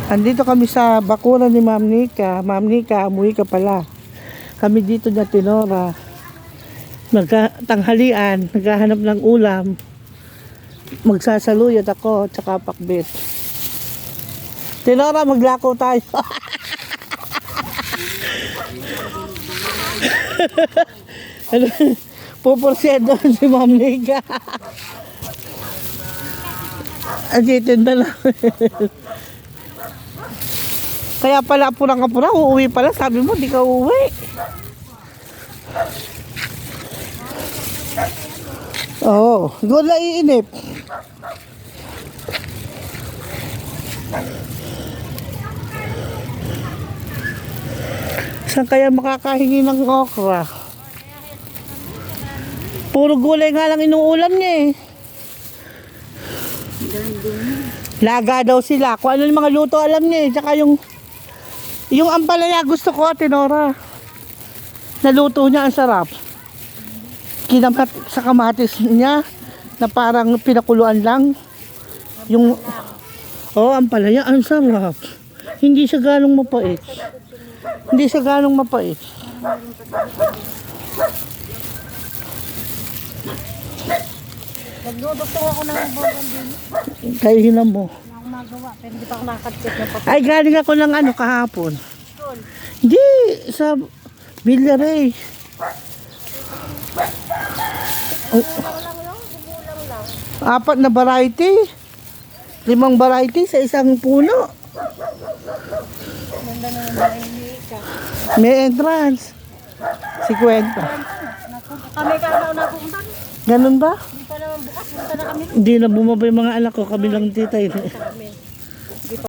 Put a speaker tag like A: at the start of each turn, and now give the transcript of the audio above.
A: Andito kami sa bakuran ni Ma'am Nika. Ma'am Nika, umuwi ka pala. Kami dito na Tinora. Tanghalian, naghahanap ng ulam. Magsasaluyot ako, tsaka pakbit. Tinora, maglako tayo. Puporsyento si Ma'am Nika. Agitin na lang. Kaya pala apurang-apura, uuwi pala. Sabi mo, di ka uuwi. Oo, doon na iinip. Saan kaya makakahingi ng okra? Puro gulay nga lang inuulam niya eh. Laga daw sila. Kung ano yung mga luto alam niya eh. Tsaka yung ampalaya gusto ko, Tinora. Naluto niya ang sarap. Kinamat sa kamatis niya na parang pinakuluan lang. Yung ampalaya ang sarap. Hindi siya ganong mapait. Hindi siya ganong mapait.
B: Nagdudugtong ako ng bogan din.
A: Kaya hinam mo.
B: Ako magawa, pero hindi pa ako nakakadkit na pa.
A: Ay, galing ako ng kahapon. Hindi, sa Villaray. Apat na variety. 5 variety sa isang puno.
B: Ganda na ng Nika.
A: May entrance. 50.
B: Kami karaw na pumunta.
A: Ganun ba?
B: Hindi pa naman bukas, punta na kami.
A: Hindi na bumaba yung mga anak ko. Kami lang tita.
B: Kami.